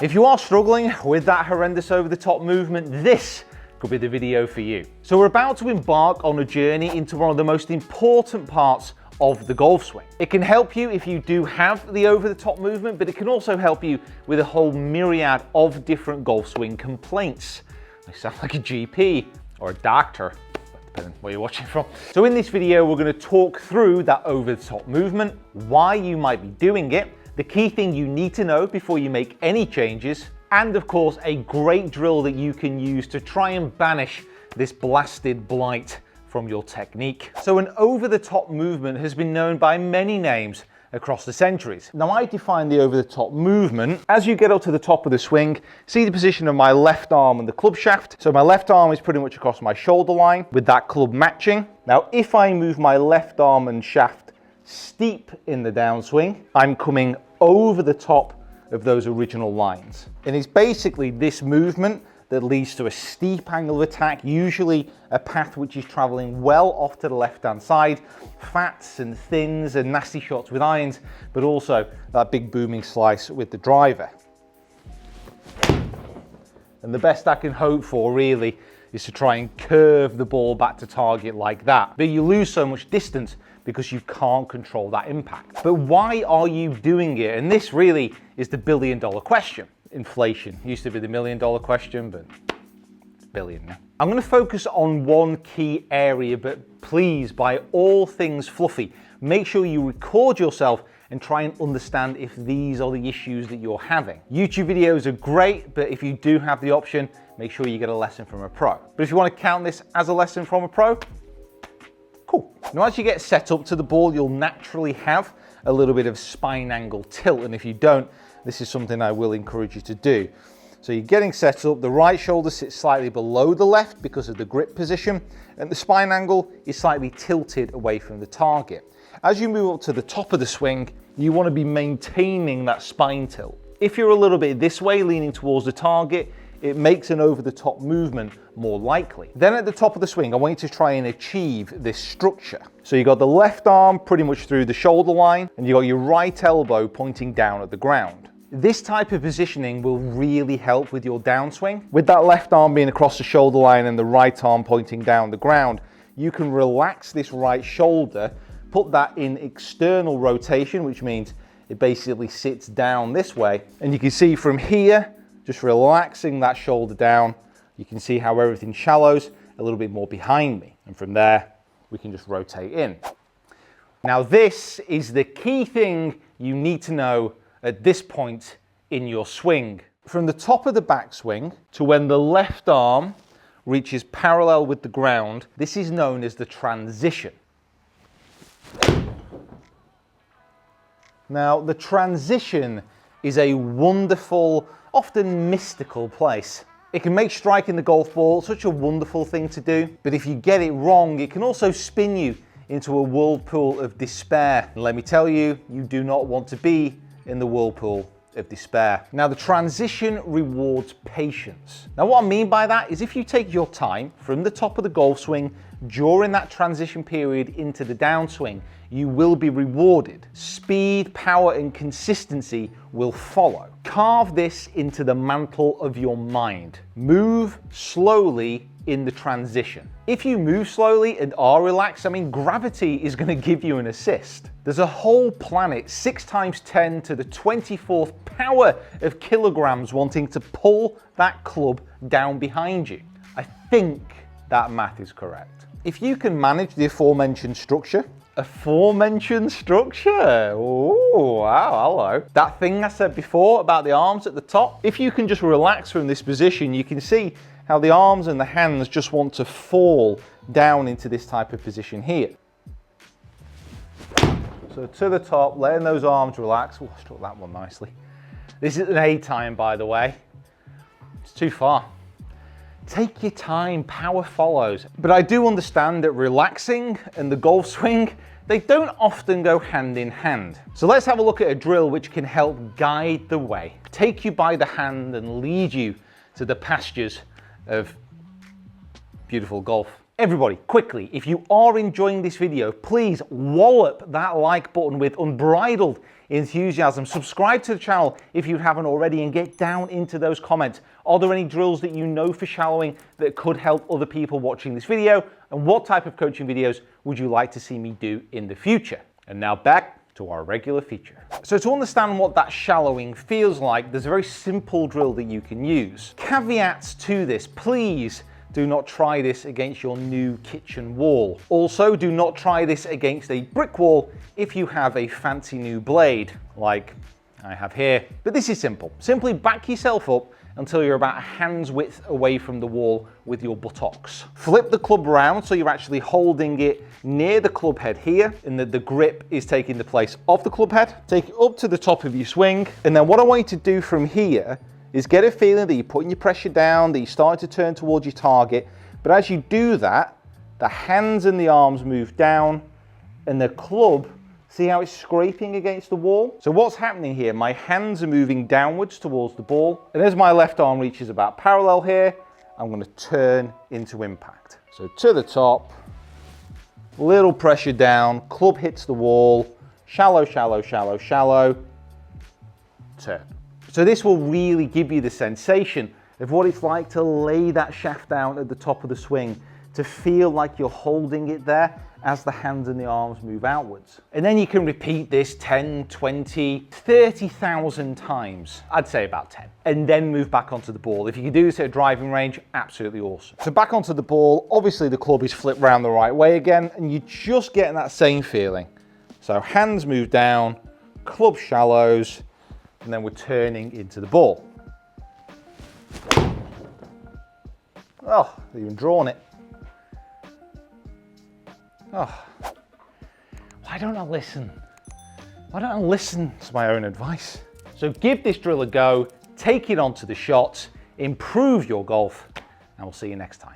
If you are struggling with that horrendous over-the-top movement, this could be the video for you. So we're about to embark on a journey into one of the most important parts of the golf swing. It can help you if you do have the over-the-top movement, but it can also help you with a whole myriad of different golf swing complaints. I sound like a GP or a doctor, depending where you're watching from. So in this video, we're going to talk through that over-the-top movement, why you might be doing it, the key thing you need to know before you make any changes, and of course, a great drill that you can use to try and banish this blasted blight from your technique. So an over-the-top movement has been known by many names across the centuries. Now I define the over-the-top movement as you get up to the top of the swing, see the position of my left arm and the club shaft. So my left arm is pretty much across my shoulder line with that club matching. Now if I move my left arm and shaft steep in the downswing, I'm coming over the top of those original lines. And it's basically this movement that leads to a steep angle of attack, usually a path which is traveling well off to the left-hand side, fats and thins and nasty shots with irons, but also that big booming slice with the driver. And the best I can hope for really is to try and curve the ball back to target like that. But you lose so much distance because you can't control that impact. But why are you doing it? And this really is the billion-dollar question. Inflation used to be the million-dollar question, but it's billion now. I'm going to focus on one key area, but please, by all things fluffy, make sure you record yourself and try and understand if these are the issues that you're having. YouTube videos are great, but if you do have the option, make sure you get a lesson from a pro. But if you want to count this as a lesson from a pro, cool. Now, as you get set up to the ball, you'll naturally have a little bit of spine angle tilt, and if you don't, this is something I will encourage you to do. So you're getting set up, the right shoulder sits slightly below the left because of the grip position, and the spine angle is slightly tilted away from the target. As you move up to the top of the swing, you want to be maintaining that spine tilt. If you're a little bit this way, leaning towards the target, it makes an over-the-top movement more likely. Then at the top of the swing, I want you to try and achieve this structure. So you got the left arm pretty much through the shoulder line, and you got your right elbow pointing down at the ground. This type of positioning will really help with your downswing. With that left arm being across the shoulder line and the right arm pointing down the ground, you can relax this right shoulder, put that in external rotation, which means it basically sits down this way. And you can see from here, just relaxing that shoulder down, you can see how everything shallows a little bit more behind me. And from there, we can just rotate in. Now this is the key thing you need to know at this point in your swing. From the top of the backswing to when the left arm reaches parallel with the ground, this is known as the transition. Now the transition is a wonderful, often mystical place. It can make striking the golf ball such a wonderful thing to do, but if you get it wrong, it can also spin you into a whirlpool of despair. And let me tell you, you do not want to be in the whirlpool of despair. Now the transition rewards patience. Now what I mean by that is if you take your time from the top of the golf swing during that transition period into the downswing, you will be rewarded. Speed, power, and consistency will follow. Carve this into the mantle of your mind. Move slowly in the transition. If you move slowly and are relaxed, I mean, gravity is going to give you an assist. There's a whole planet, 6 times 10 to the 24th power of kilograms wanting to pull that club down behind you. I think that math is correct. If you can manage the aforementioned structure, oh, wow, hello. That thing I said before about the arms at the top, if you can just relax from this position, you can see how the arms and the hands just want to fall down into this type of position here. So to the top, letting those arms relax. Oh, I struck that one nicely. This is an A time, by the way. It's too far. Take your time, power follows. But I do understand that relaxing and the golf swing, they don't often go hand in hand. So let's have a look at a drill which can help guide the way, take you by the hand and lead you to the pastures of beautiful golf. Everybody, quickly, if you are enjoying this video, please wallop that like button with unbridled enthusiasm. Subscribe to the channel if you haven't already and get down into those comments. Are there any drills that you know for shallowing that could help other people watching this video? And what type of coaching videos would you like to see me do in the future? And now back to our regular feature. So to understand what that shallowing feels like, there's a very simple drill that you can use. Caveats to this, please do not try this against your new kitchen wall. Also, do not try this against a brick wall if you have a fancy new blade, like I have here. But this is simple. Simply back yourself up until you're about a hand's width away from the wall with your buttocks. Flip the club around so you're actually holding it near the club head here, and that the grip is taking the place of the club head. Take it up to the top of your swing, and then what I want you to do from here is get a feeling that you're putting your pressure down, that you're starting to turn towards your target. But as you do that, the hands and the arms move down, and the club, see how it's scraping against the wall? So what's happening here, my hands are moving downwards towards the ball, and as my left arm reaches about parallel here, I'm gonna turn into impact. So to the top, little pressure down, club hits the wall, shallow, shallow, shallow, shallow, turn. So this will really give you the sensation of what it's like to lay that shaft down at the top of the swing, to feel like you're holding it there as the hands and the arms move outwards. And then you can repeat this 10, 20, 30,000 times. I'd say about 10. And then move back onto the ball. If you can do this at a driving range, absolutely awesome. So back onto the ball, obviously the club is flipped round the right way again, and you're just getting that same feeling. So hands move down, club shallows, and then we're turning into the ball. Oh, I've even drawn it. Oh, why don't I listen? Why don't I listen to my own advice? So give this drill a go, take it onto the shots, improve your golf, and we'll see you next time.